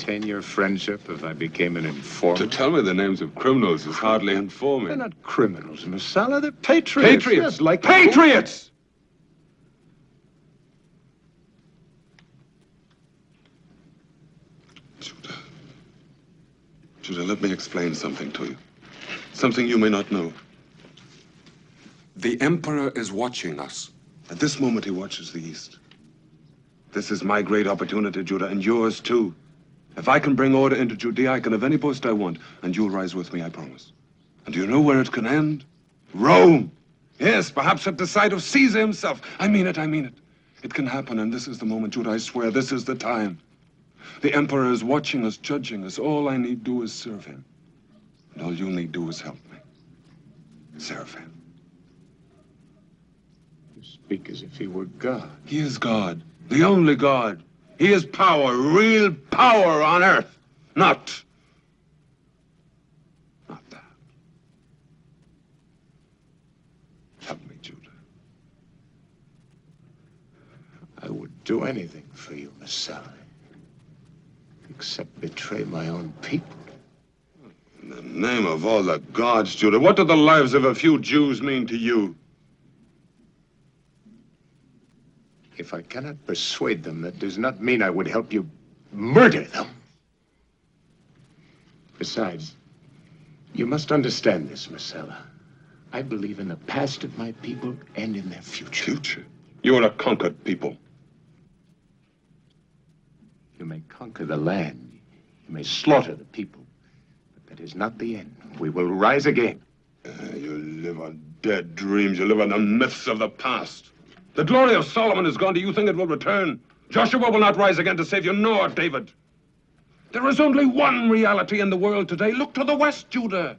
maintain your friendship if I became an informant? To tell me the names of criminals is hardly informing. They're not criminals, Masala. They're patriots. Patriots? Yes, like Patriots! Judah, let me explain something to you. Something you may not know. The Emperor is watching us. At this moment, he watches the East. This is my great opportunity, Judah, and yours too. If I can bring order into Judea, I can have any post I want, and you'll rise with me, I promise. And do you know where it can end? Rome! Yes, perhaps at the side of Caesar himself. I mean it, I mean it. It can happen, and this is the moment, Judah, I swear, this is the time. The Emperor is watching us, judging us. All I need do is serve him. And all you need do is help me. Serve him. You speak as if he were God. He is God, the only God. He is power, real power on earth. Not that. Help me, Judah. I would do anything for you, Masala. Except betray my own people. In the name of all the gods, Judah, what do the lives of a few Jews mean to you? If I cannot persuade them, that does not mean I would help you murder them. Besides, you must understand this, Masala. I believe in the past of my people and in their future. Future? You are a conquered people. You may conquer the land. You may slaughter the people. But that is not the end. We will rise again. You live on dead dreams. You live on the myths of the past. The glory of Solomon is gone. Do you think it will return? Joshua will not rise again to save you, nor David. There is only one reality in the world today. Look to the west, Judah.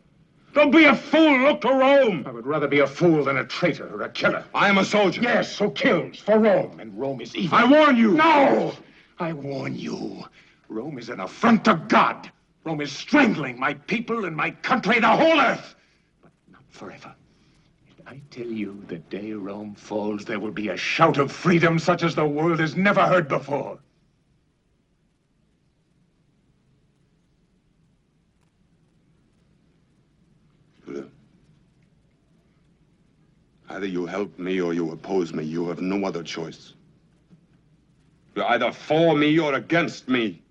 Don't be a fool. Look to Rome. I would rather be a fool than a traitor or a killer. I am a soldier. Yes, who kills for Rome, and Rome is evil. I warn you. No! I warn you. Rome is an affront to God. Rome is strangling my people and my country, the whole earth. But not forever. I tell you, the day Rome falls, there will be a shout of freedom such as the world has never heard before. Either you help me or you oppose me. You have no other choice. You're either for me or against me.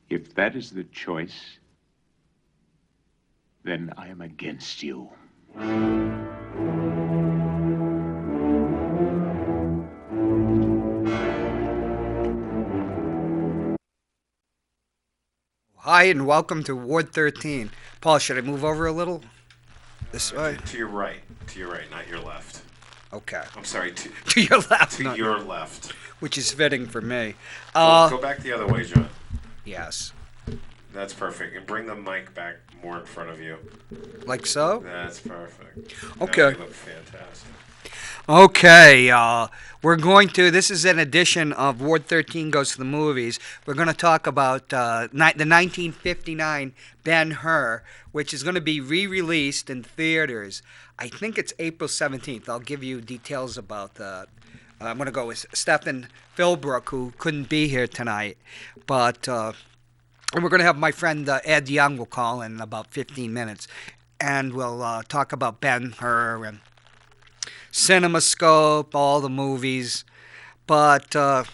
If that is the choice, then I am against you. Hi, and welcome to Ward 13. Paul, should I move over a little? This way? To your right. To your right, not your left. Okay. I'm sorry, To your left. to your left. Which is fitting for me. Go back the other way, John. Yes. That's perfect. And bring the mic back more in front of you. Like so? That's perfect. Okay. Now you look fantastic. Okay, we're going to, this is an edition of Ward 13 Goes to the Movies. We're going to talk about the 1959 Ben-Hur, which is going to be re-released in theaters. I think it's April 17th. I'll give you details about that. I'm going to go with Stephen Philbrook, who couldn't be here tonight. But and we're going to have my friend Ed Young will call in about 15 minutes. And we'll talk about Ben-Hur and CinemaScope, all the movies. But, I'm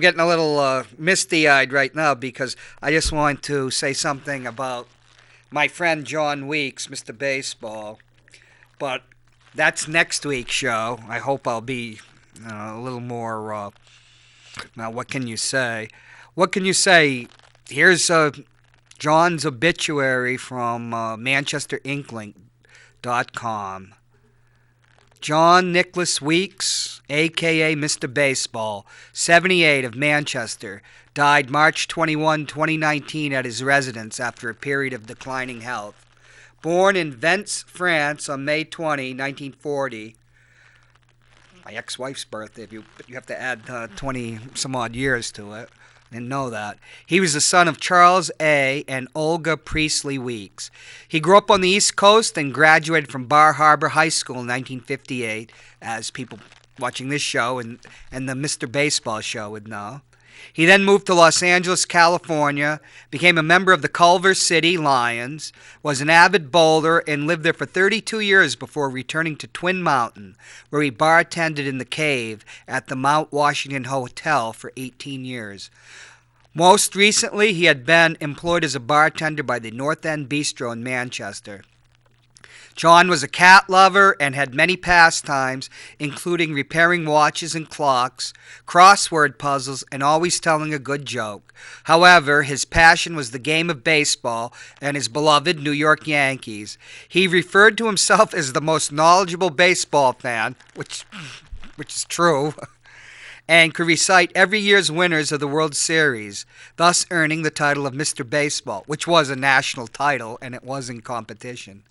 getting a little misty-eyed right now because I just want to say something about my friend John Weeks, Mr. Baseball. But that's next week's show. I hope I'll be a little more, now what can you say? What can you say? Here's John's obituary from ManchesterInkling.com. John Nicholas Weeks, a.k.a. Mr. Baseball, 78 of Manchester, died March 21, 2019 at his residence after a period of declining health. Born in Vence, France on May 20, 1940, my ex-wife's birthday, but you have to add 20-some-odd years to it. Didn't know that. He was the son of Charles A. and Olga Priestley Weeks. He grew up on the East Coast and graduated from Bar Harbor High School in 1958, as people watching this show and the Mr. Baseball show would know. He then moved to Los Angeles, California, became a member of the Culver City Lions, was an avid bowler, and lived there for 32 years before returning to Twin Mountain, where he bartended in the Cave at the Mount Washington Hotel for 18 years. Most recently, he had been employed as a bartender by the North End Bistro in Manchester. Jon was a cat lover and had many pastimes, including repairing watches and clocks, crossword puzzles, and always telling a good joke. However, his passion was the game of baseball and his beloved New York Yankees. He referred to himself as the most knowledgeable baseball fan, which is true, and could recite every year's winners of the World Series, thus earning the title of Mr. Baseball, which was a national title, and it was in competition.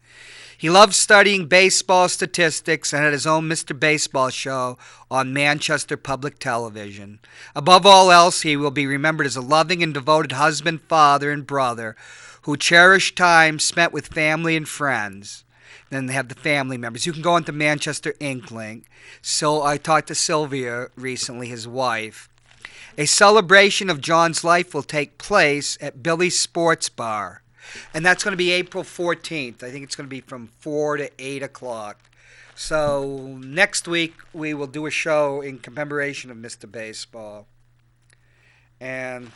He loved studying baseball statistics and had his own Mr. Baseball show on Manchester Public Television. Above all else, he will be remembered as a loving and devoted husband, father, and brother who cherished time spent with family and friends. Then they have the family members. You can go into Manchester Inklink. So I talked to Sylvia recently, his wife. A celebration of Jon's life will take place at Billy's Sports Bar. And that's going to be April 14th. I think it's going to be from 4 to 8 o'clock. So next week we will do a show in commemoration of Mr. Baseball. And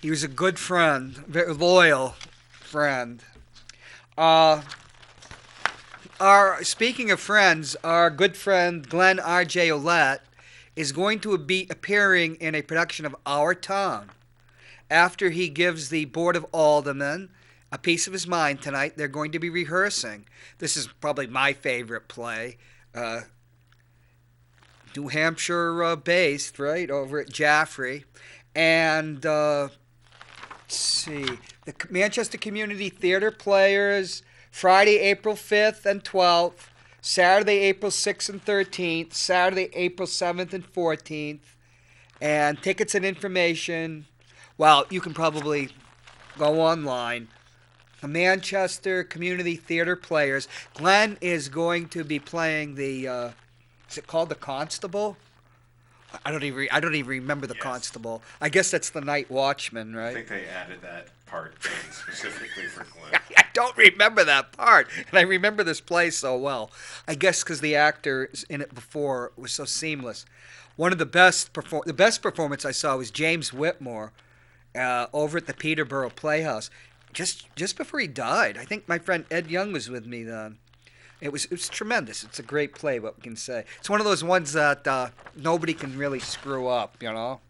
he was a good friend, very loyal friend. Speaking of friends, our good friend Glenn R.J. Ouellette is going to be appearing in a production of Our Town. After he gives the Board of Aldermen a piece of his mind tonight, they're going to be rehearsing. This is probably my favorite play. New Hampshire based, right, over at Jaffrey. And, let's see, the Manchester Community Theater Players, Friday, April 5th and 12th, Saturday, April 6th and 13th, Saturday, April 7th and 14th. And tickets and information... Well, you can probably go online. The Manchester Community Theater Players. Glenn is going to be playing the, is it called the Constable? I don't even remember the Constable. I guess that's the Night Watchman, right? I think they added that part in specifically for Glenn. I don't remember that part, and I remember this play so well. I guess because the actors in it before was so seamless. One of the best performance I saw was James Whitmore. Over at the Peterborough Playhouse, just before he died. I think my friend Ed Young was with me then. It was tremendous. It's a great play, what we can say. It's one of those ones that nobody can really screw up, you know.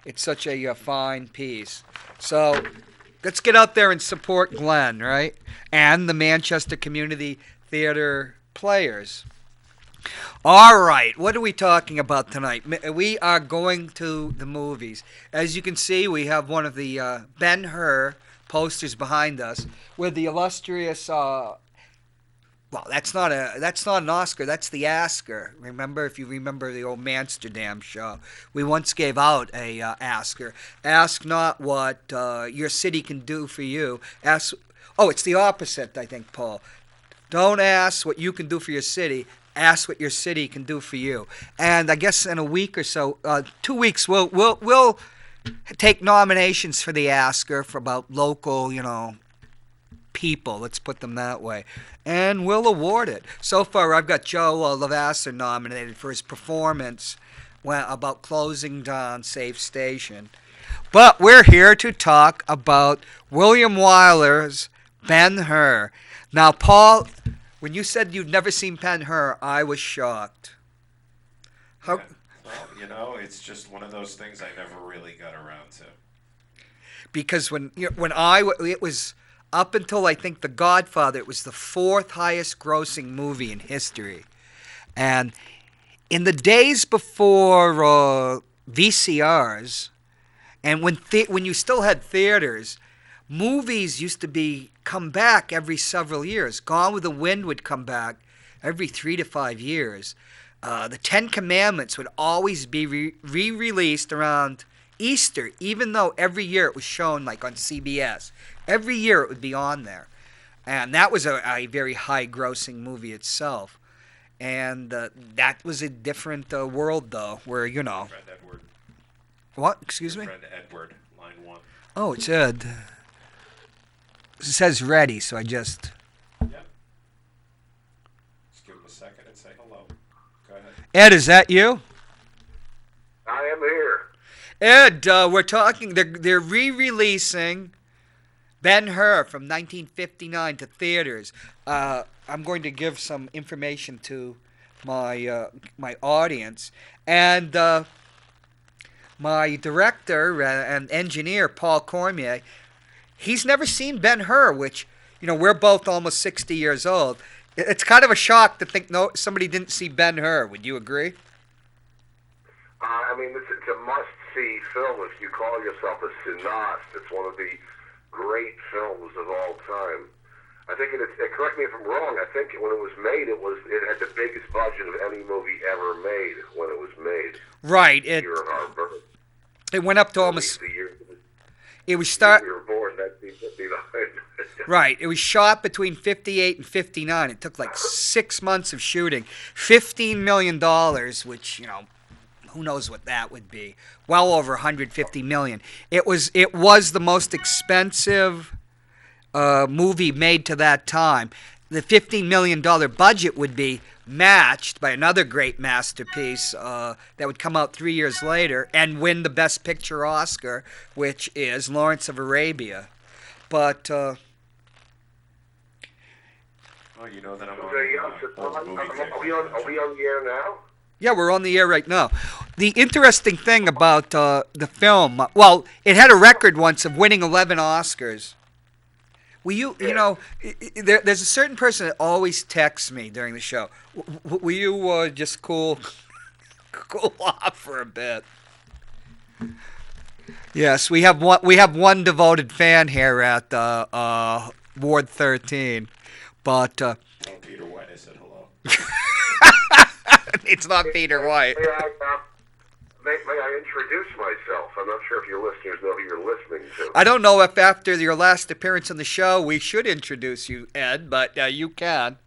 It's such a fine piece. So let's get out there and support Glenn, right? And the Manchester Community Theater Players. All right, what are we talking about tonight? We are going to the movies. As you can see, we have one of the Ben-Hur posters behind us with the illustrious. Well, that's not an Oscar. That's the Asker. Remember, if you remember the old Amsterdam show, we once gave out a Asker. Ask not what your city can do for you. Ask. Oh, it's the opposite, I think, Paul. Don't ask what you can do for your city. Ask what your city can do for you. And I guess in a week or so, 2 weeks, we'll take nominations for the Asker for about local, people. Let's put them that way. And we'll award it. So far, I've got Joe Lavasser nominated for his performance about closing down Safe Station. But we're here to talk about William Wyler's Ben-Hur. Now, Paul... When you said you'd never seen Ben-Hur, I was shocked. How? Yeah. Well, it's just one of those things I never really got around to. Because it was up until I think The Godfather, it was the fourth highest grossing movie in history. And in the days before VCRs, and when you still had theaters, movies used to come back every several years. Gone with the Wind would come back every 3 to 5 years. The Ten Commandments would always be re-released around Easter, even though every year it was shown like on CBS. Every year it would be on there. And that was a very high-grossing movie itself. And that was a different world, though, where, Friend Edward. What? Excuse me? Friend Edward, line 1. Oh, it's Ed. It says ready, so I just... Yep. Just give him a second and say hello. Go ahead. Ed, is that you? I am here. Ed, we're talking... They're re-releasing Ben-Hur from 1959 to theaters. I'm going to give some information to my audience. And my director and engineer, Paul Cormier, he's never seen Ben-Hur, which, we're both almost 60 years old. It's kind of a shock to think somebody didn't see Ben-Hur. Would you agree? I mean, it's a must-see film if you call yourself a cineast. It's one of the great films of all time. I think correct me if I'm wrong. I think when it was made, it had the biggest budget of any movie ever made when it was made. Right. The year of our birth. It went up to almost. The year It was start. we were born, 1959. Right. It was shot between 58 and 59. It took like 6 months of shooting. $15 million, which who knows what that would be. Well over $150 million. It was the most expensive movie made to that time. The $15 million budget would be matched by another great masterpiece that would come out 3 years later and win the Best Picture Oscar, which is Lawrence of Arabia. But oh, you know that I'm on Are we on the air now? yeah, we're on the air right now. The interesting thing about the film, well, it had a record once of winning 11 Oscars. Will you, there's a certain person that always texts me during the show. Will you just cool off for a bit? Yes, we have one devoted fan here at Ward 13, but Peter White, I said hello. it's not Peter White. May I introduce myself? I'm not sure if your listeners know who you're listening to. I don't know if after your last appearance on the show we should introduce you, Ed, but you can.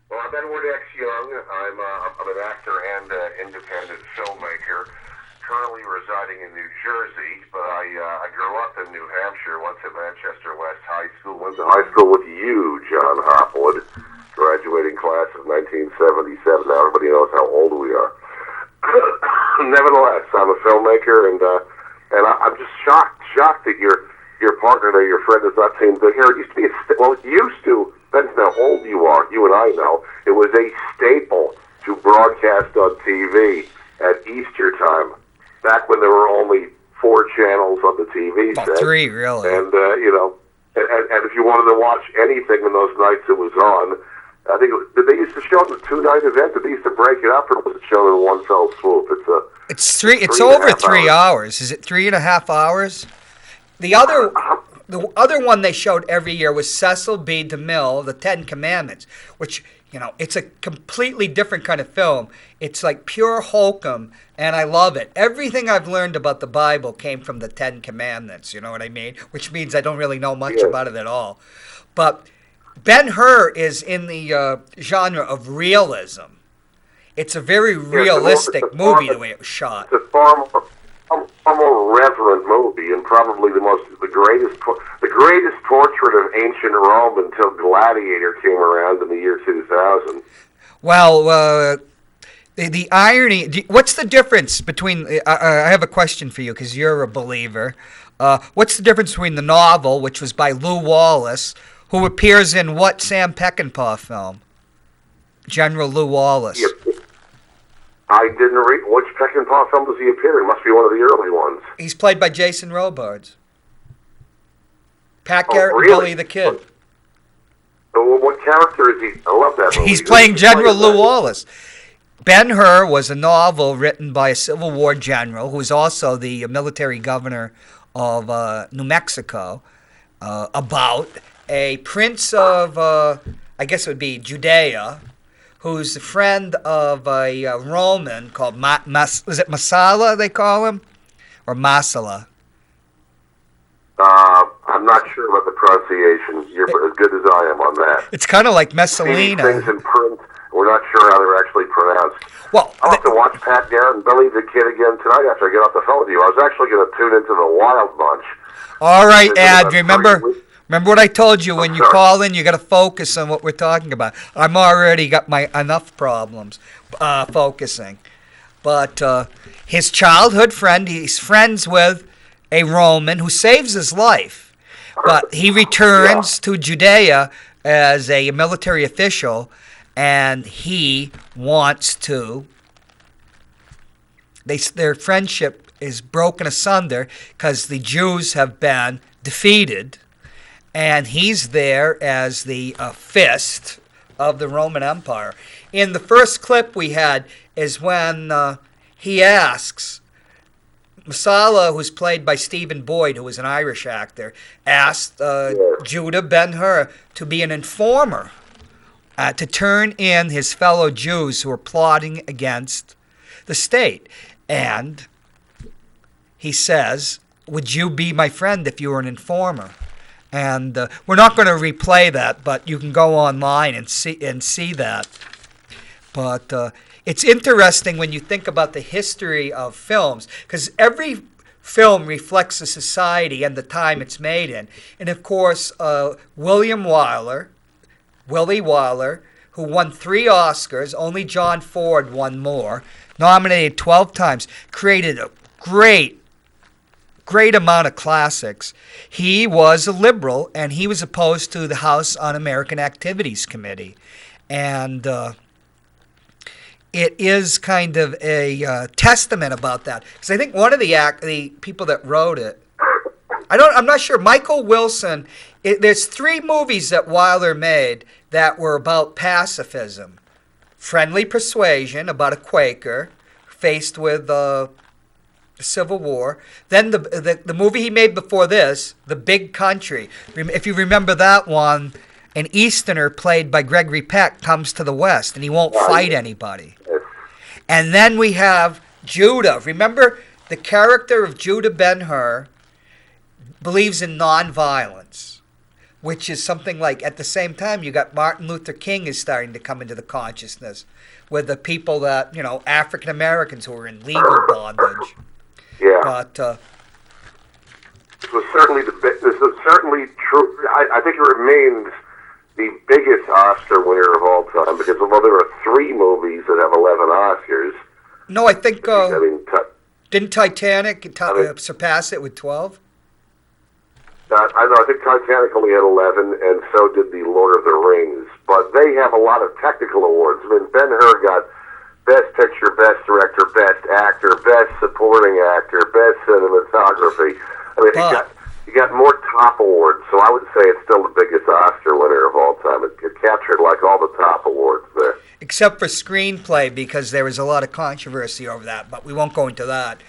Well, I'm Edward X. Young. I'm an actor and independent filmmaker, currently residing in New Jersey, but I grew up in New Hampshire, went to Manchester West High School, went to high school with you, Jon Hopwood, graduating class of 1977. Now everybody knows how old we are. Nevertheless, I'm a filmmaker, and I'm just shocked that your partner or your friend has not seen the hair. It used to be it used to. Depends on how old you are. You and I know it was a staple to broadcast on TV at Easter time, back when there were only 4 channels on the TV set. 3, really. And and if you wanted to watch anything in those nights it was on. I think did they used to show it in a 2-night event? Did they used to break it up, or was it shown in one fell swoop? It's over 3 hours. Is it 3.5 hours? The other one they showed every year was Cecil B. DeMille, The 10 Commandments, which it's a completely different kind of film. It's like pure hokum, and I love it. Everything I've learned about the Bible came from the 10 Commandments. You know what I mean? Which means I don't really know much about it at all, but. Ben-Hur is in the genre of realism. It's a very realistic movie the way it was shot. It's a far more reverent movie, and probably the greatest portrait of ancient Rome until Gladiator came around in the year 2000. Well, the irony. What's the difference between? I have a question for you because you're a believer. What's the difference between the novel, which was by Lew Wallace, who appears in what Sam Peckinpah film? General Lew Wallace. Yep. I didn't read. Which Peckinpah film does he appear in? Must be one of the early ones. He's played by Jason Robards. Pat Garrett and really? Billy the Kid. What character is he? I love that movie. He's playing General Lew Wallace. Ben-Hur was a novel written by a Civil War general who was also the military governor of New Mexico about a prince of, I guess it would be Judea, who's a friend of a Roman called, is it Massala they call him? Or Massala? I'm not sure about the pronunciation. You're as good as I am on that. It's kind of like See these Messalina. things in print. We're not sure how they're actually pronounced. Well, I'll have to watch Pat Garrett and Billy the Kid again tonight after I get off the phone with you. I was actually going to tune into the Wild Bunch. all right, It's Ad. about Remember 3 weeks. what I told you when you Sorry. call in. You got to focus on what we're talking about. I'm already got my enough problems focusing. But his childhood friend, he's friends with a Roman who saves his life, but he returns to Judea as a military official, and he wants to. Their friendship is broken asunder because the Jews have been defeated, and he's there as the fist of the Roman Empire. In the first clip we had is when he asks, Masala, who's played by Stephen Boyd, who was an Irish actor, asked Judah Ben-Hur to be an informer, to turn in his fellow Jews who were plotting against the state. And he says, would you be my friend if you were an informer? And we're not going to replay that, but you can go online and see that. But it's interesting when you think about the history of films, because every film reflects the society and the time it's made in. And of course, Willie Wyler, who won 3 Oscars, only John Ford won more, nominated 12 times, created a great amount of classics. He was a liberal, and he was opposed to the House Un-American Activities Committee. And it is kind of a testament about that, because I think one of the people that wrote it, I'm not sure. Michael Wilson. There's 3 movies that Wyler made that were about pacifism. Friendly Persuasion, about a Quaker faced with the Civil War. Then the movie he made before this, The Big Country. If you remember that one, an Easterner played by Gregory Peck comes to the West, and he won't fight anybody. And then we have Judah. Remember, the character of Judah Ben-Hur believes in nonviolence, which is something like, at the same time, you got Martin Luther King is starting to come into the consciousness with the people that, African Americans who are in legal bondage. Yeah. But this was certainly true. I think it remains the biggest Oscar winner of all time, because although there are 3 movies that have 11 Oscars. no, I think I mean, didn't Titanic surpass it with 12? I think Titanic only had 11, and so did the Lord of the Rings. But they have a lot of technical awards. I mean, Ben-Hur got Best Picture, Best Director, Best Actor, Best Supporting Actor, Best Cinematography. I mean, he got more top awards, so I would say it's still the biggest Oscar winner of all time. It captured like all the top awards there. Except for screenplay, because there was a lot of controversy over that, but we won't go into that.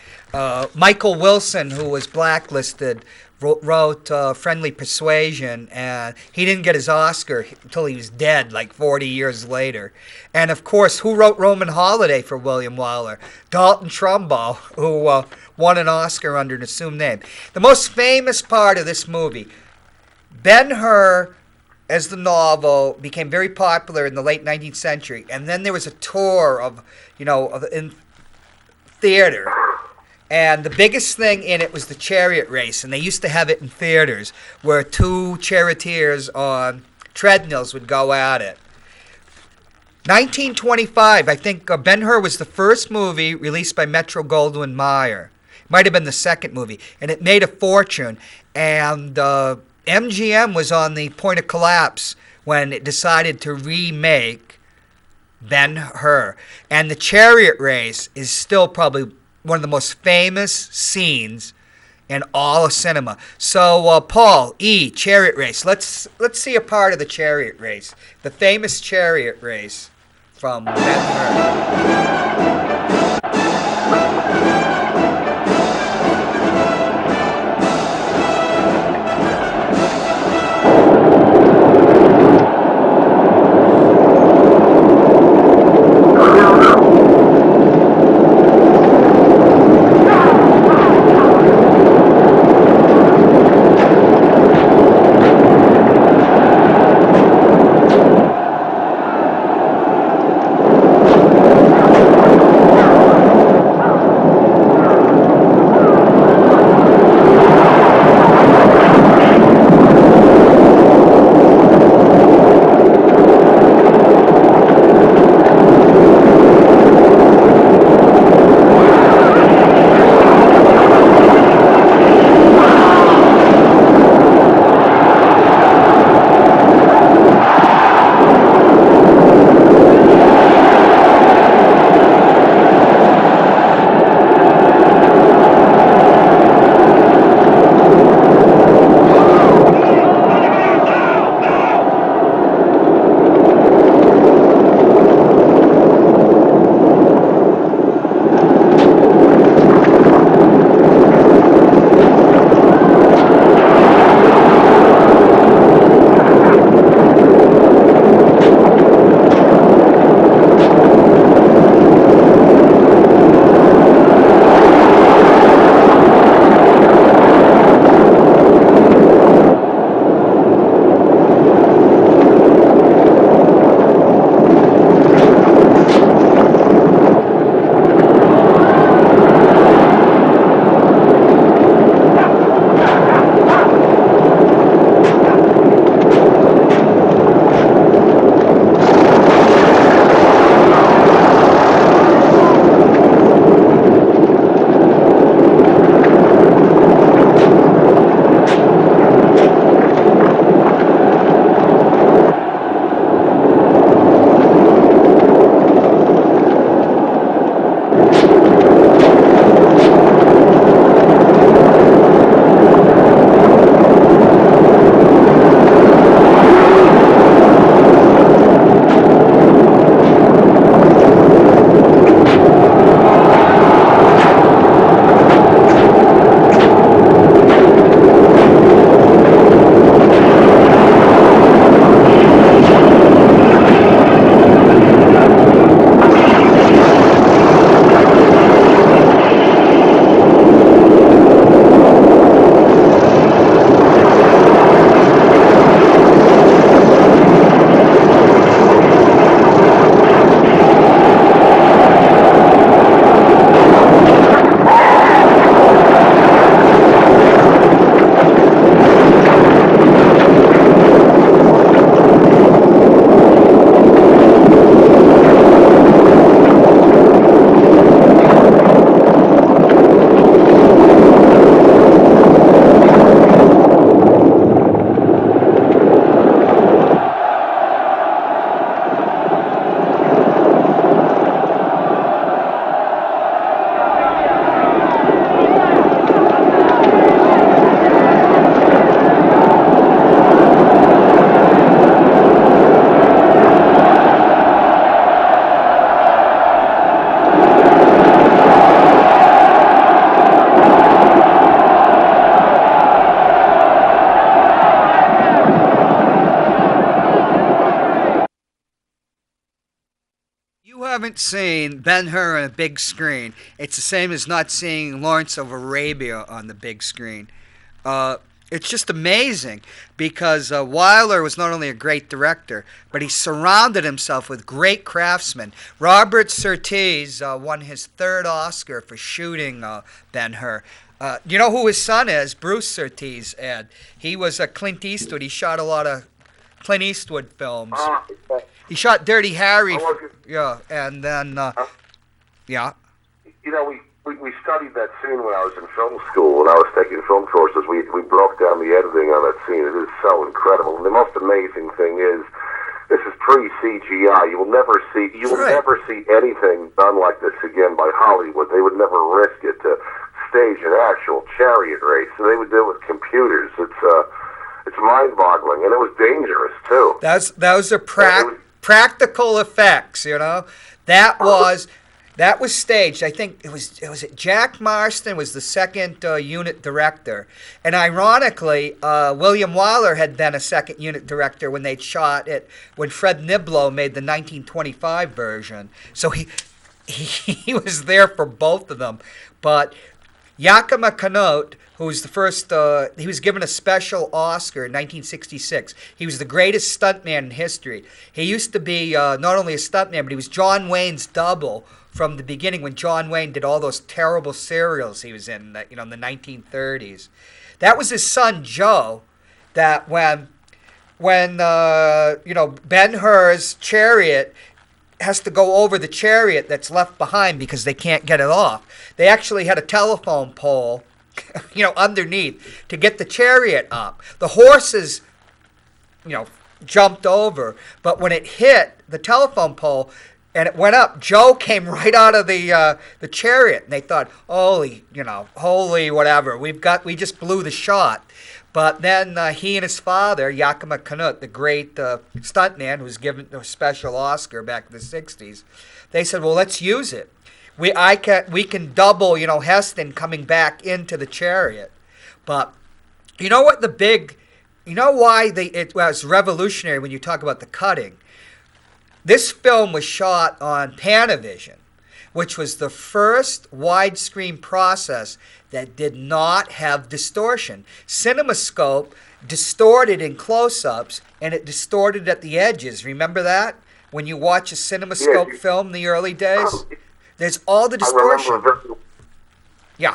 Michael Wilson, who was blacklisted, wrote Friendly Persuasion, and he didn't get his Oscar until he was dead, like 40 years later. And of course, who wrote Roman Holiday for William Wyler? Dalton Trumbo, who won an Oscar under an assumed name. The most famous part of this movie, Ben-Hur, as the novel, became very popular in the late 19th century, and then there was a tour of, in theater. And the biggest thing in it was the chariot race, and they used to have it in theaters where 2 charioteers on treadmills would go at it. 1925, I think Ben-Hur was the first movie released by Metro-Goldwyn-Mayer. Might have been the second movie, and it made a fortune. And MGM was on the point of collapse when it decided to remake Ben-Hur. And the chariot race is still probably one of the most famous scenes in all of cinema. So, Paul, chariot race. Let's see a part of the chariot race. The famous chariot race from Ben-Hur. haven't seen Ben-Hur on a big screen, it's the same as not seeing Lawrence of Arabia on the big screen. It's just amazing because Wyler was not only a great director, but he surrounded himself with great craftsmen. Robert Surtees won his 3rd Oscar for shooting Ben-Hur. You know who his son is? Bruce Surtees, Ed. He was Clint Eastwood. He shot a lot of Clint Eastwood films. He shot Dirty Harry. Yeah, and then, yeah. You know, we studied that scene when I was in film school, when I was taking film courses. We broke down the editing on that scene. It is so incredible. And the most amazing thing is, this is pre-CGI. You will never see anything done like this again by Hollywood. They would never risk it to stage an actual chariot race. So they would do it with computers. It's mind-boggling, and it was dangerous too. Those are practical effects. You know, that was staged. I think it was Jack Marston was the 2nd unit director, and ironically, William Wyler had been a 2nd unit director when they shot it when Fred Niblo made the 1925 version. So he was there for both of them, but Yakima Canute, who was the first, he was given a special Oscar in 1966. He was the greatest stuntman in history. He used to be not only a stuntman, but he was John Wayne's double from the beginning when John Wayne did all those terrible serials he was in, in the 1930s. That was his son, Joe, that when Ben-Hur's chariot has to go over the chariot that's left behind because they can't get it off. They actually had a telephone pole, underneath to get the chariot up. The horses, jumped over, but when it hit the telephone pole and it went up, Joe came right out of the chariot, and they thought, holy whatever, we just blew the shot. But then he and his father, Yakima Canute, the great stuntman who was given a special Oscar back in the 60s, they said, well, let's use it. We can double, Heston coming back into the chariot. But you know what why it was revolutionary when you talk about the cutting? This film was shot on Panavision, which was the first widescreen process that did not have distortion. CinemaScope distorted in close-ups, and it distorted at the edges. Remember that? When you watch a CinemaScope film in the early days? There's all the distortion. Remember the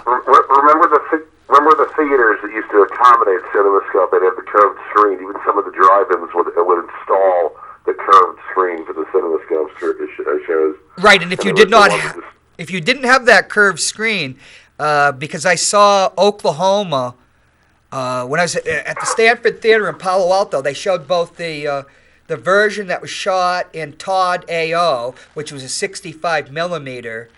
theaters that used to accommodate CinemaScope that had the curved screen? Even some of the drive-ins would install the curved screen for the CinemaScope shows. Right, and if you didn't have that curved screen, because I saw Oklahoma when I was at the Stanford Theater in Palo Alto, they showed both the version that was shot in Todd AO, which was a 65 millimeter,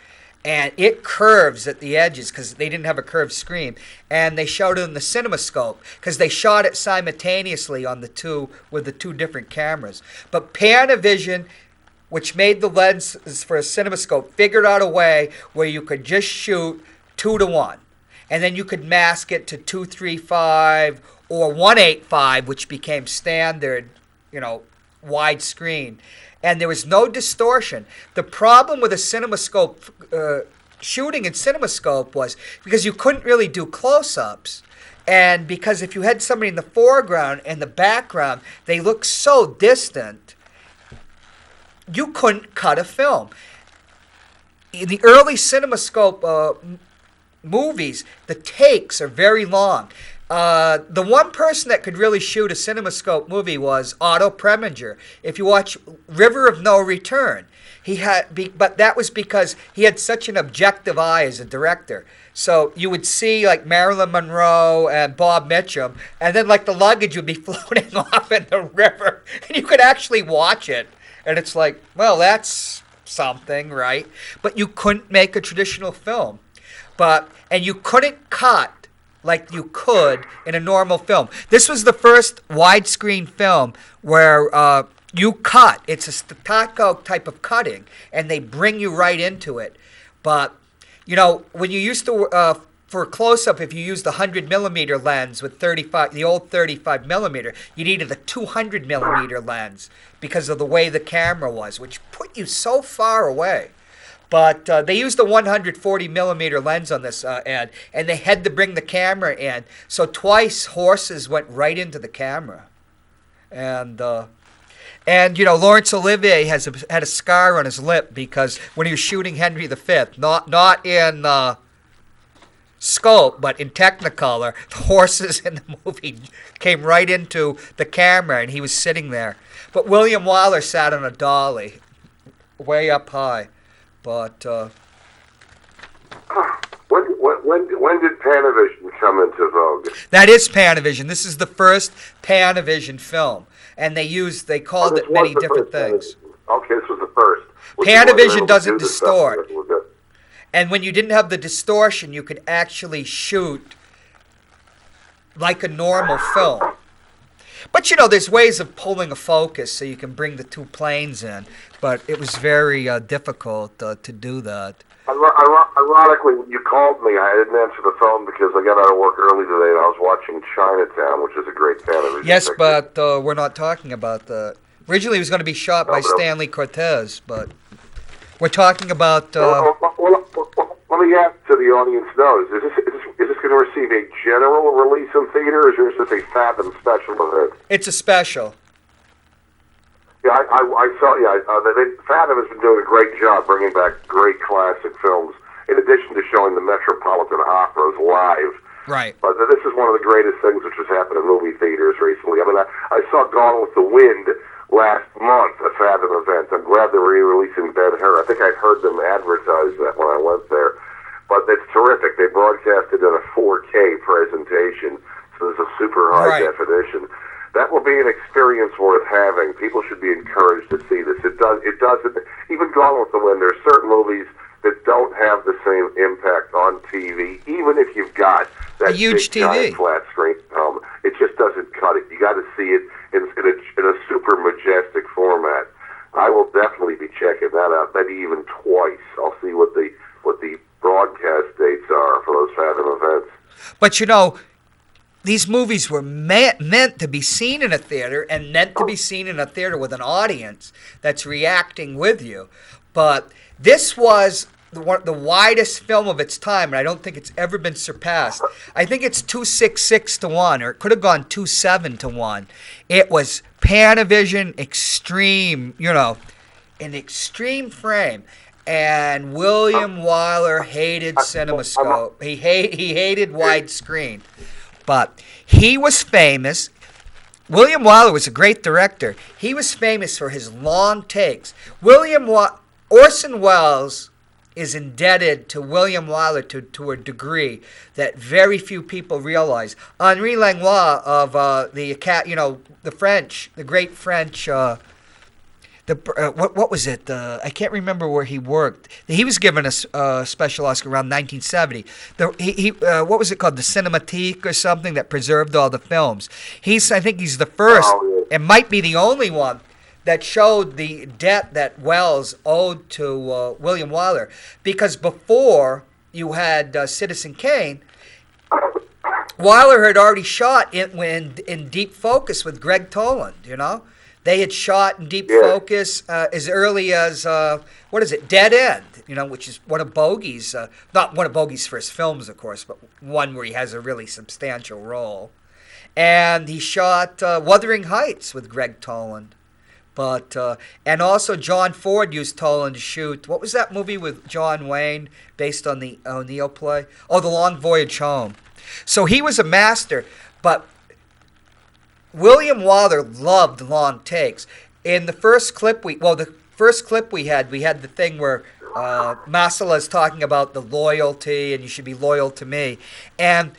and it curves at the edges because they didn't have a curved screen, and they showed it in the CinemaScope because they shot it simultaneously on with the two different cameras. But Panavision, which made the lenses for a CinemaScope, figured out a way where you could just shoot 2:1, and then you could mask it to 235 or 185, which became standard, widescreen, and there was no distortion. The problem with a CinemaScope shooting in CinemaScope was because you couldn't really do close-ups, and because if you had somebody in the foreground and the background, they looked so distant, you couldn't cut a film. In the early CinemaScope movies, the takes are very long. The one person that could really shoot a CinemaScope movie was Otto Preminger. If you watch River of No Return, but that was because he had such an objective eye as a director. So you would see like Marilyn Monroe and Bob Mitchum, and then like the luggage would be floating off in the river, and you could actually watch it, and it's like, well, that's something, right? But you couldn't make a traditional film, and you couldn't cut like you could in a normal film. This was the first widescreen film where you cut. It's a staccato type of cutting, and they bring you right into it. But, when you used to for a close-up, if you used the 100-millimeter lens with the old 35-millimeter, you needed a 200-millimeter lens because of the way the camera was, which put you so far away. But they used the 140-millimeter lens on this ad, and they had to bring the camera in. So twice horses went right into the camera. And Laurence Olivier had a scar on his lip because when he was shooting Henry V, not in scope, but in Technicolor, the horses in the movie came right into the camera, and he was sitting there. But William Wyler sat on a dolly, way up high. But when did Panavision come into vogue? That is Panavision. This is the first Panavision film, and they called it many different things. Okay, this was the first. Panavision doesn't distort. And when you didn't have the distortion, you could actually shoot like a normal film. But, there's ways of pulling a focus so you can bring the two planes in. But it was very difficult to do that. Ironically, when you called me, I didn't answer the phone because I got out of work early today and I was watching Chinatown, which is a great Panavision. Yes, but we're not talking about that. Originally, it was going to be shot by Stanley Cortez, but we're talking about... Let me ask to the audience knows, is this going to receive a general release in theater, or is this a Fathom special event? It's a special. Yeah, I saw. Yeah, Fathom has been doing a great job bringing back great classic films, in addition to showing the Metropolitan Operas live. Right. But this is one of the greatest things which has happened in movie theaters recently. I mean, I saw Gone with the Wind last month, a Fathom event. I'm glad they're re-releasing Ben-Hur. I think I heard them advertise that when I went there. But it's terrific. They broadcast it in a 4K presentation, so there's a super high definition. That will be an experience worth having. People should be encouraged to see this. It does. Even Gone with the Wind, there are certain movies that don't have the same impact on TV, even if you've got that huge big, giant flat screen. It just doesn't cut it. You got to see it in a super majestic format. I will definitely be checking that out. Maybe even twice. I'll see what the broadcast dates are for those Fathom events. But these movies were meant to be seen in a theater and meant to be seen in a theater with an audience that's reacting with you. But this was the widest film of its time, and I don't think it's ever been surpassed. I think it's 266 to 1, or it could have gone 27 to 1. It was Panavision Extreme, an extreme frame. And William Wyler hated CinemaScope. He hated widescreen. But he was famous. William Wyler was a great director. He was famous for his long takes. Orson Welles is indebted to William Wyler to a degree that very few people realize. Henri Langlois of the great French. What was it? I can't remember where he worked. He was given a special Oscar around 1970. What was it called? The Cinémathèque or something that preserved all the films. I think he's the first, and might be the only one, that showed the debt that Wells owed to William Wyler. Because before you had Citizen Kane, Wyler had already shot in Deep Focus with Greg Toland, They had shot in Deep Focus as early as, Dead End, which is one of Bogey's, not one of Bogey's first films, of course, but one where he has a really substantial role. And he shot Wuthering Heights with Greg Toland. But and also John Ford used Toland to shoot, what was that movie with John Wayne based on the O'Neill play? Oh, The Long Voyage Home. So he was a master, but William Wyler loved long takes. In the first clip we had the thing where Masala is talking about the loyalty and you should be loyal to me. And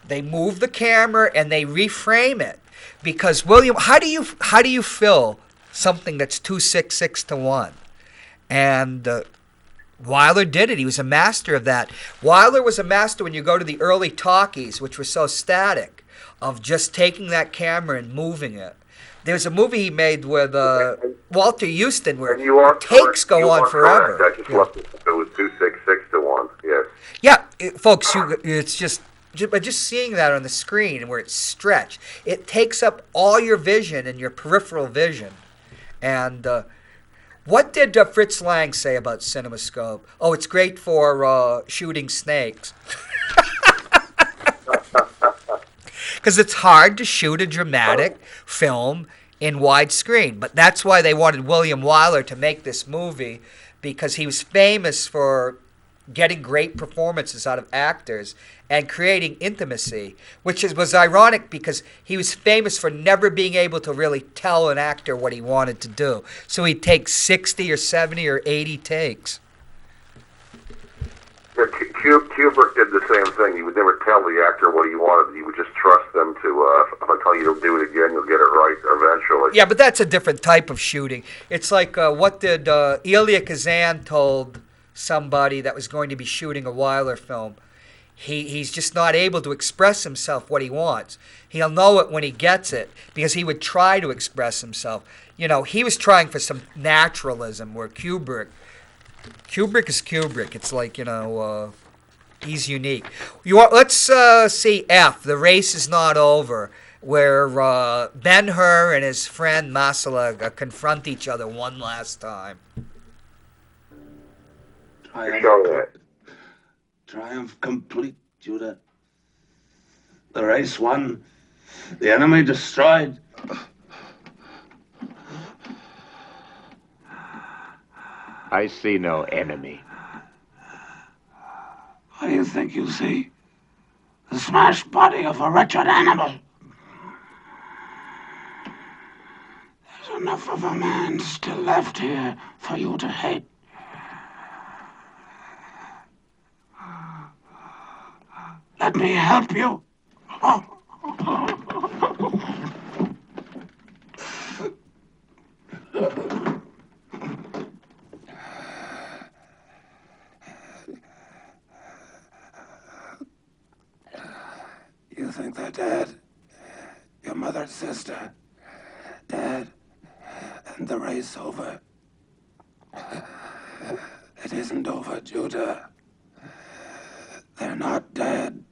they move the camera and they reframe it. Because how do you fill something that's 266 to 1? And Wyler did it. He was a master of that. Wyler was a master when you go to the early talkies, which were so static, of just taking that camera and moving it. There's a movie he made with Walter Houston where takes go on forever. I just left it was 266 to 1, yes. Yeah, folks, it's but just seeing that on the screen where it's stretched, it takes up all your vision and your peripheral vision. And what did Fritz Lang say about CinemaScope? Oh, it's great for shooting snakes. Because it's hard to shoot a dramatic film in widescreen. But that's why they wanted William Wyler to make this movie, because he was famous for getting great performances out of actors and creating intimacy, which was ironic because he was famous for never being able to really tell an actor what he wanted to do. So he'd take 60 or 70 or 80 takes. Yeah, Kubrick did the same thing. He would never tell the actor what he wanted. He would just trust them to, if I tell you to do it again, you'll get it right eventually. Yeah, but that's a different type of shooting. It's like what did Elia Kazan told somebody that was going to be shooting a Wyler film. He's just not able to express himself what he wants. He'll know it when he gets it because he would try to express himself. You know, he was trying for some naturalism where Kubrick is Kubrick. It's like, he's unique. Let's see F, The Race Is Not Over, where Ben-Hur and his friend Masala confront each other one last time. Triumph complete, Judah. The race won. The enemy destroyed. I see no enemy. What do you think you see? The smashed body of a wretched animal. There's enough of a man still left here for you to hate. Let me help you. You think they're dead? Your mother's sister? Dead? And the race over? It isn't over, Judah. They're not dead.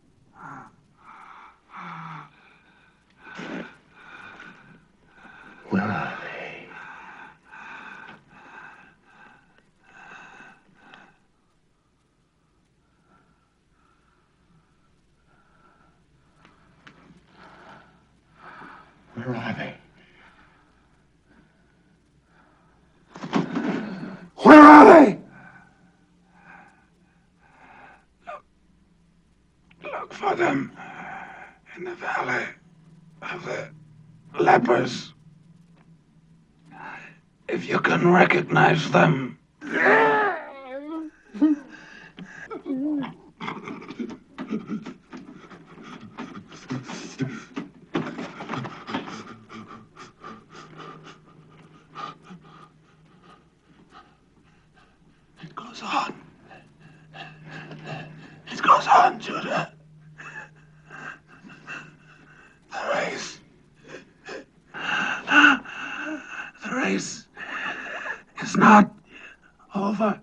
Where are they? Where are they? Where are they? Look for them in the valley of the lepers. If you can recognize them. It goes on. It goes on, Judah. The race. The race is not over.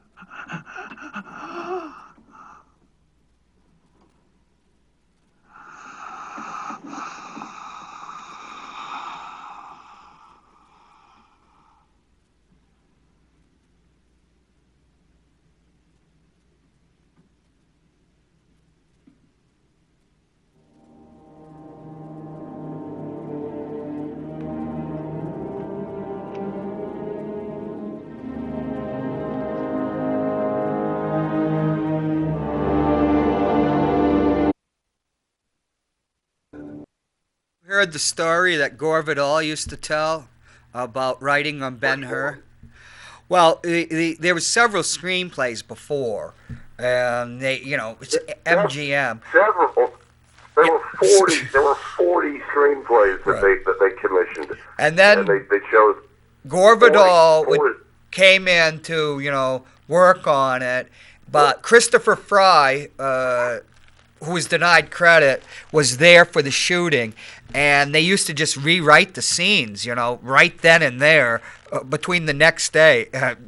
Heard the story that Gore Vidal used to tell about writing on Ben-Hur? Well, there were several screenplays before, and it's MGM. Several. There were 40 screenplays that they commissioned. And then they chose Gore Vidal came in to, work on it, but Christopher Fry who was denied credit, was there for the shooting, and they used to just rewrite the scenes, right then and there, between the next day.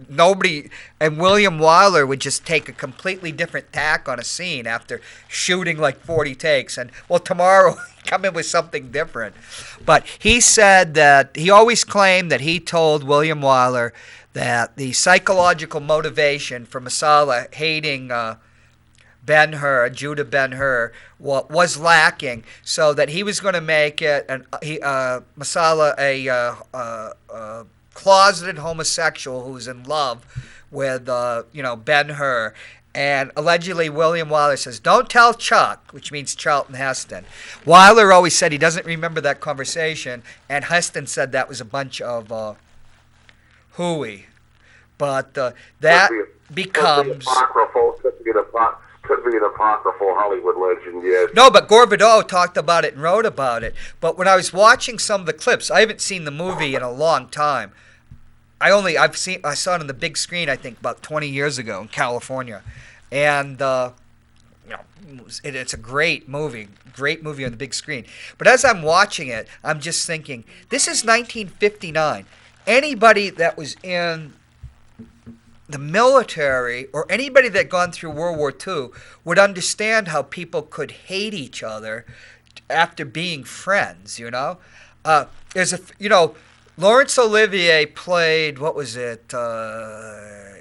Nobody, and William Wyler would just take a completely different tack on a scene after shooting like 40 takes, and, well, tomorrow come in with something different. But he said that he always claimed that he told William Wyler that the psychological motivation for Masala hating Ben-Hur, Judah Ben-Hur, was lacking, so that he was going to make it Masala a closeted homosexual who's in love with Ben-Hur. And allegedly William Wyler says, "Don't tell Chuck," which means Charlton Heston. Wyler always said he doesn't remember that conversation, and Heston said that was a bunch of hooey. But that becomes... Could be an apocryphal Hollywood legend, yes. No, but Gore Vidal talked about it and wrote about it. But when I was watching some of the clips, I haven't seen the movie in a long time. I saw it on the big screen, I think, about 20 years ago in California. And it's a great movie on the big screen. But as I'm watching it, I'm just thinking, this is 1959. Anybody that was in the military, or anybody that gone through World War II, would understand how people could hate each other after being friends. Laurence Olivier played, what was it?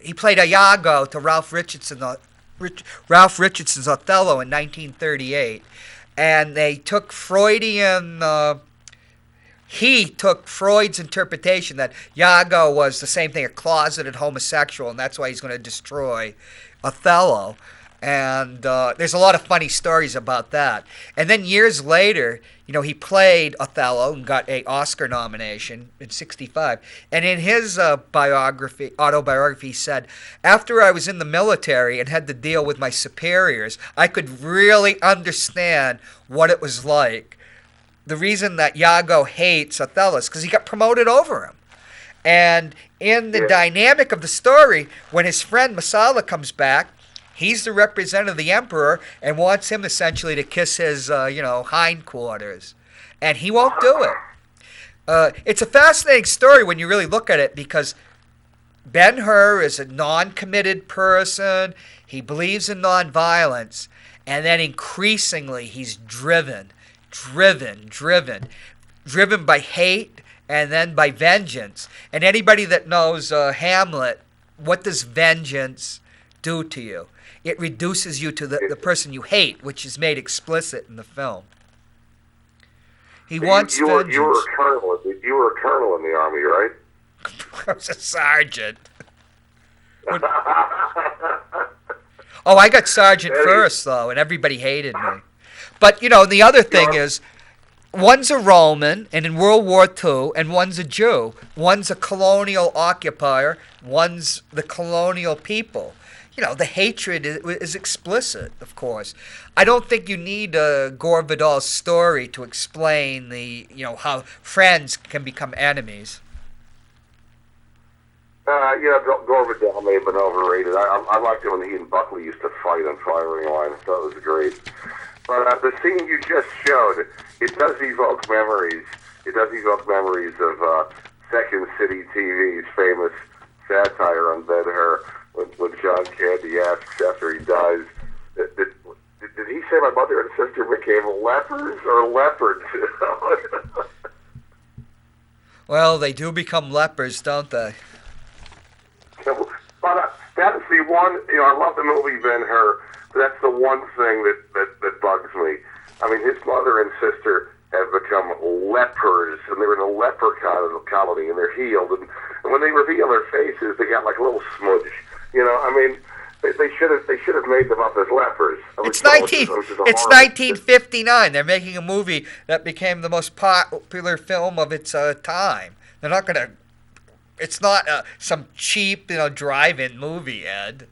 He played Iago to Ralph Richardson's Othello in 1938, and they took he took Freud's interpretation that Iago was the same thing, a closeted homosexual, and that's why he's going to destroy Othello. And there's a lot of funny stories about that. And then years later, he played Othello and got an Oscar nomination in '65. And in his autobiography, he said, "After I was in the military and had to deal with my superiors, I could really understand what it was like. The reason that Iago hates Othello is because he got promoted over him." And in the dynamic of the story, when his friend Masala comes back, he's the representative of the emperor and wants him essentially to kiss his, hindquarters. And he won't do it. It's a fascinating story when you really look at it, because Ben-Hur is a non-committed person. He believes in nonviolence. And then increasingly he's driven by hate and then by vengeance. And anybody that knows Hamlet, what does vengeance do to you? It reduces you to the person you hate, which is made explicit in the film. He wants vengeance. You were a colonel in the army, right? I was a sergeant. Oh, I got sergeant first, though, and everybody hated me. But, the other thing is, one's a Roman, and in World War II, and one's a Jew. One's a colonial occupier, one's the colonial people. The hatred is explicit, of course. I don't think you need Gore Vidal's story to explain how friends can become enemies. Gore Vidal may have been overrated. I liked it when he and Buckley used to fight on firing line. I thought it was great. But the scene you just showed, it does evoke memories. It does evoke memories of Second City TV's famous satire on Ben-Hur, when John Candy asks after he dies, did he say my mother and sister became lepers or leopards? Well, they do become lepers, don't they? But that's the one, I love the movie Ben-Hur, but that's the one thing that bugs me. I mean, his mother and sister have become lepers, and they're in a leper colony, and they're healed, and when they reveal their faces, they got like a little smudge. They should have made them up as lepers. It's 1959. They're making a movie that became the most popular film of its time. They're not going to... It's not some cheap, drive-in movie, Ed.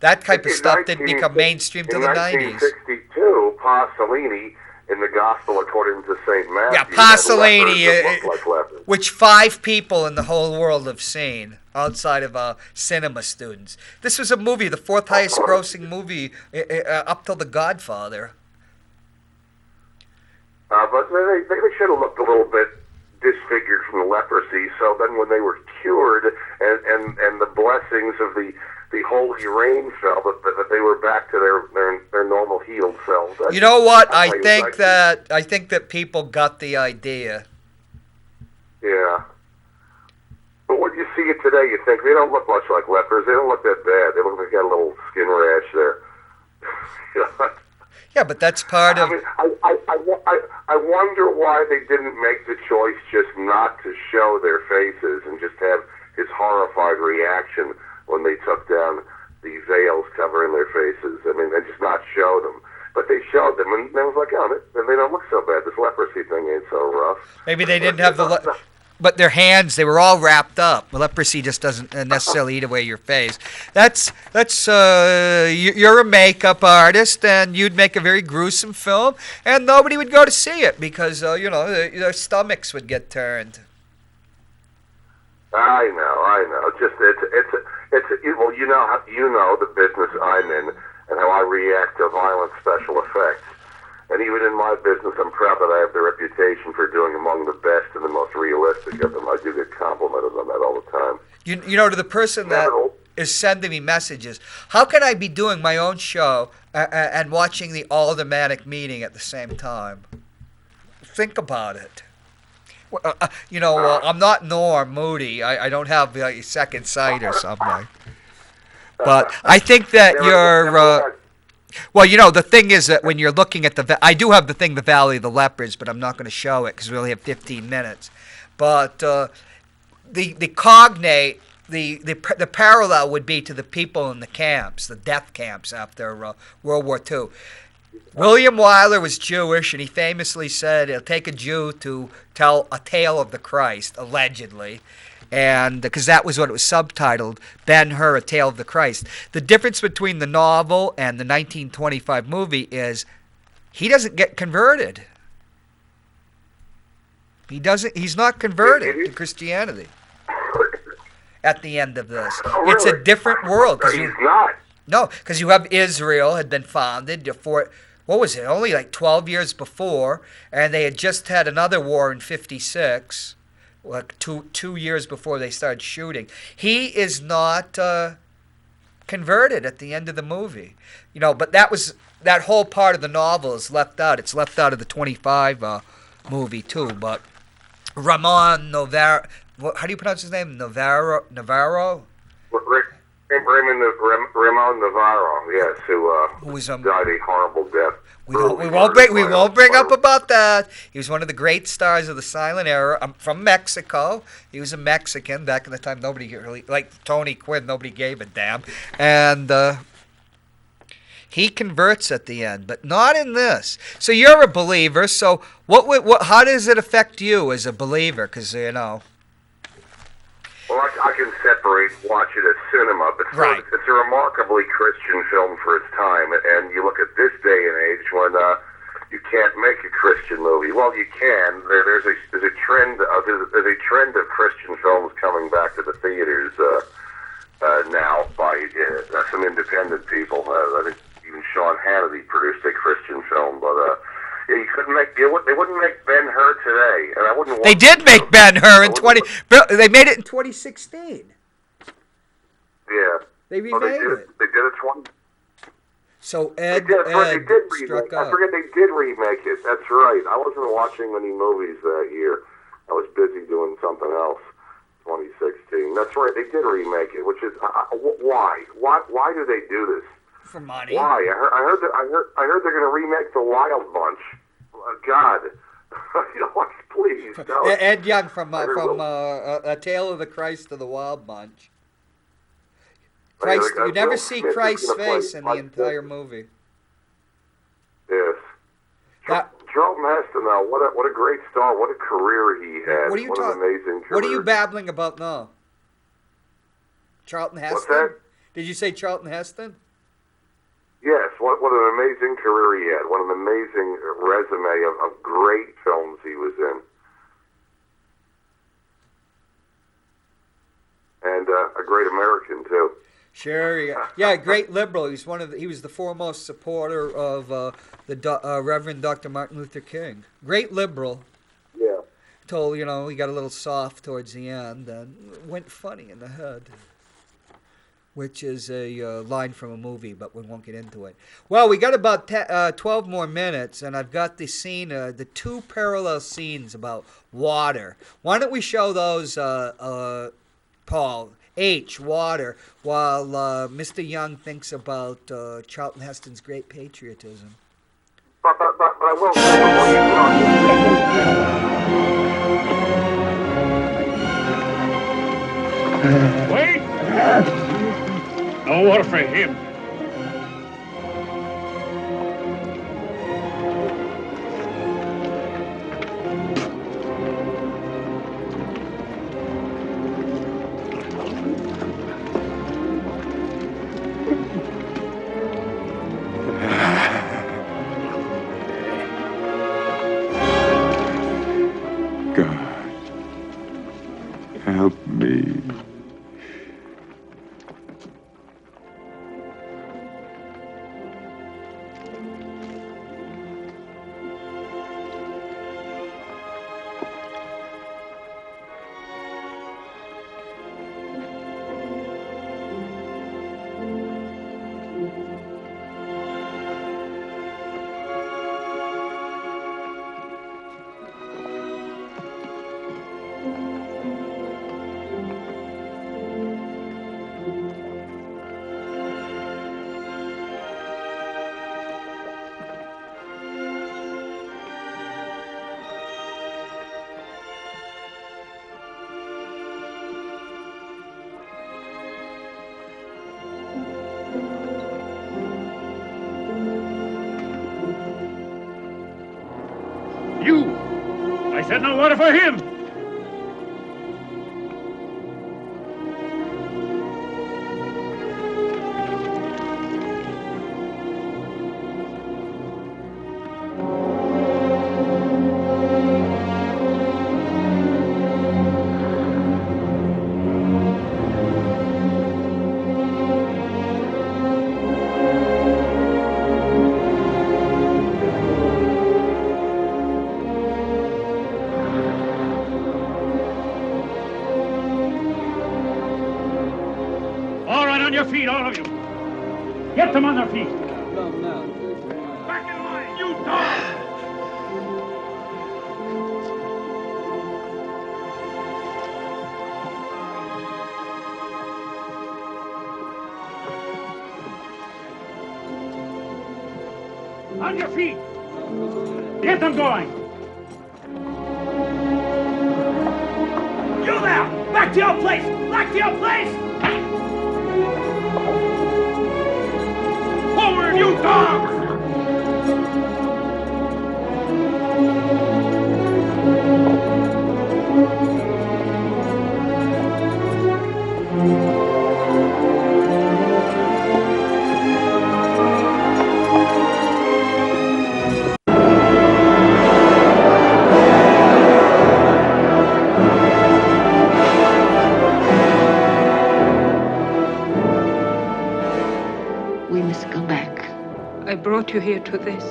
That type of stuff didn't become mainstream till the 90s. In 1962, Pasolini in the Gospel according to St. Matthew. Yeah, that Pasolini, lepers look like lepers. which 5 people in the whole world have seen outside of cinema students. This was a movie, the 4th highest grossing movie up till The Godfather. But they should have looked a little bit disfigured from the leprosy. So then, when they were cured and the blessings of the holy rain fell, that they were back to their normal healed selves. You know what? I think that people got the idea. Yeah. But when you see it today, you think they don't look much like lepers. They don't look that bad. They look like they got a little skin rash there. Yeah, but that's part of. I mean, I wonder why they didn't make the choice just not to show their faces and just have his horrified reaction when they took down the veils covering their faces. I mean, they just not show them. But they showed them, and they was like, oh, they don't look so bad. This leprosy thing ain't so rough. Maybe they didn't have the. But their hands, they were all wrapped up. Leprosy just doesn't necessarily eat away your face. You're a makeup artist, and you'd make a very gruesome film, and nobody would go to see it because their stomachs would get turned. I know. Just it's well, you know the business I'm in and how I react to violent special effects. And even in my business, I'm proud that I have the reputation for doing among the best and the most realistic of them. I do get complimented on that all the time. To the person that is sending me messages, how can I be doing my own show and watching the Aldermanic meeting at the same time? Think about it. I'm not Norm Moody. I don't have second sight or something. But I think that you're... Well, the thing is that when you're looking at I do have the Valley of the Lepers, but I'm not going to show it because we only have 15 minutes. But the cognate, the parallel would be to the people in the camps, the death camps after World War II. William Wyler was Jewish, and he famously said it'll take a Jew to tell a tale of the Christ, allegedly. And because that was what it was subtitled, Ben-Hur, A Tale of the Christ. The difference between the novel and the 1925 movie is he doesn't get converted. He's not converted to Christianity at the end of this. Oh, really? It's a different world. He's not. No, because you have Israel had been founded for, what was it, only like 12 years before, and they had just had another war in 56. Like two years before they started shooting. He is not converted at the end of the movie. But that whole part of the novel is left out. It's left out of the 25 movie too. But Ramon Navarro, how do you pronounce his name? Navarro? Ramon Navarro, yes, who was died a horrible death. We won't bring up about that. He was one of the great stars of the silent era. I'm from Mexico. He was a Mexican back in the time. Nobody really, like Tony Quinn, nobody gave a damn. And he converts at the end, but not in this. So you're a believer. So how does it affect you as a believer? Because Well, I can separate watch it as cinema, but right. It's a remarkably Christian film for its time. And you look at this day and age when you can't make a Christian movie. Well, you can. There's a trend of Christian films coming back to the theaters now by some independent people. I think even Sean Hannity produced a Christian film, but. Yeah, they wouldn't make Ben-Hur today, and I wouldn't. They did make Ben-Hur in They made it in 2016. Yeah. They remade it. They did it 20. So Ed struck out. I forget they did remake it. That's right. I wasn't watching many movies that year. I was busy doing something else. 2016. That's right. They did remake it, which is why? Why do they do this? For money. Why? I heard they're going to remake The Wild Bunch. God, please. No. Ed Young from A Tale of the Christ of the Wild Bunch. Christ, you never see Christ's face in the entire movie. Yes. Charlton Heston, now, what a great star! What a career he had! What are you what an amazing career! What are you babbling about now? Charlton Heston? What's that? Did you say Charlton Heston? Yes. what an amazing career he had. What an amazing resume of great films he was in. And a great American, too. Sure, yeah, great liberal. He was the foremost supporter of the Reverend Dr. Martin Luther King. Great liberal. Yeah. Told, he got a little soft towards the end and went funny in the head, which is a line from a movie, but we won't get into it. Well, we got about 12 more minutes, and I've got the scene, the two parallel scenes about water. Why don't we show those, Paul? Water, while Mr. Young thinks about Charlton Heston's great patriotism. But I will say Wait! No water for him. Help me. You! I said no water for him! On your feet, all of you. Get them on their feet. Back in line, you dog! On your feet. Get them going. You there! Back to your place! Back to your place! Forward, you dogs! We must go back. I brought you here to this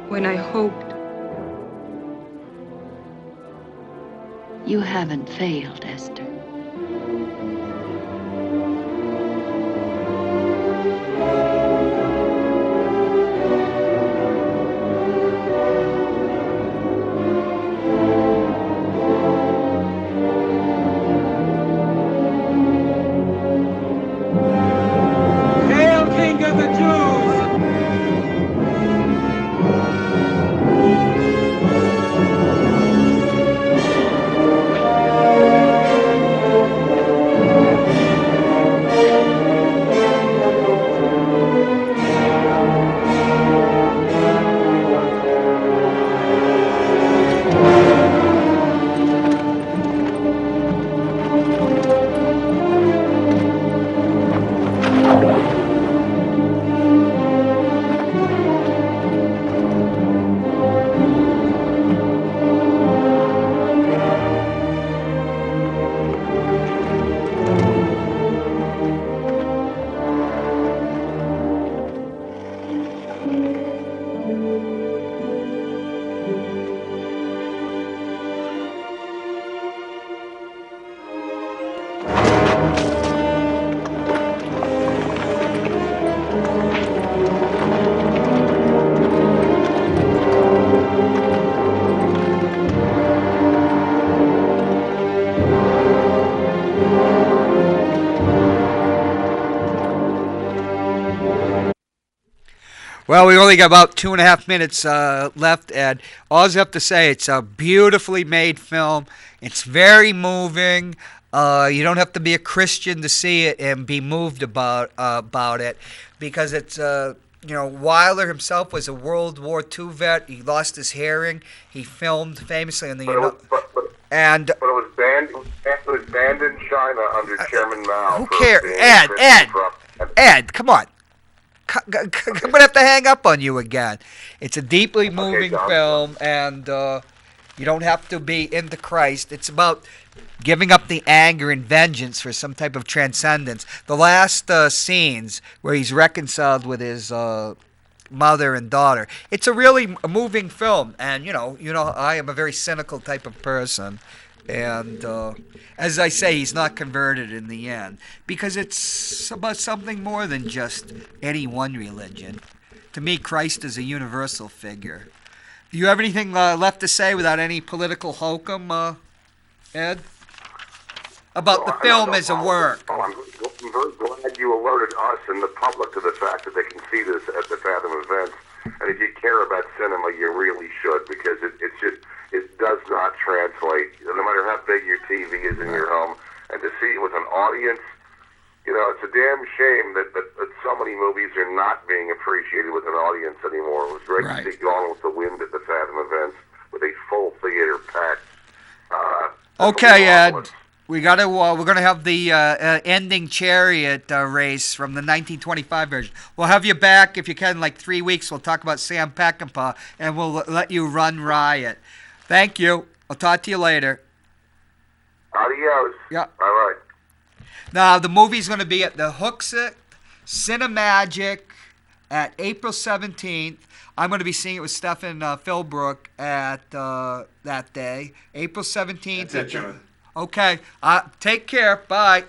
when I hoped. You haven't failed, Esther. Well, we only got about 2.5 minutes left, and all I have to say, it's a beautifully made film. It's very moving. You don't have to be a Christian to see it and be moved about it, because it's Wilder himself was a World War II vet. He lost his hearing. He filmed famously in the but it was banned. It was banned in China under Chairman Mao. Who cares, Ed? Come on. I'm gonna have to hang up on you again. It's a deeply moving film, and you don't have to be into Christ. It's about giving up the anger and vengeance for some type of transcendence. The last scenes where he's reconciled with his mother and daughter. It's a really moving film, and I am a very cynical type of person, and as I say, he's not converted in the end, because it's about something more than just any one religion. To me, Christ is a universal figure. Do you have anything left to say without any political hokum, Ed? About the film as a work. I'm very glad you alerted us and the public to the fact that they can see this at the Fathom events. And if you care about cinema, you really should, because it does not translate, no matter how big your TV is in your home. And to see it with an audience, it's a damn shame that so many movies are not being appreciated with an audience anymore. It was great to see Gone with the Wind at the Fathom events with a full theater packed. Okay, Ed. We're gonna have the ending chariot race from the 1925 version. We'll have you back if you can, in like 3 weeks. We'll talk about Sam Peckinpah, and we'll let you run riot. Thank you. I'll talk to you later. Adios. Yeah. All right. Now the movie's gonna be at the Hooksett Cinemagic at April 17th. I'm going to be seeing it with Stephen Philbrook at that day, April 17th. That's it, John. Okay. Take care. Bye.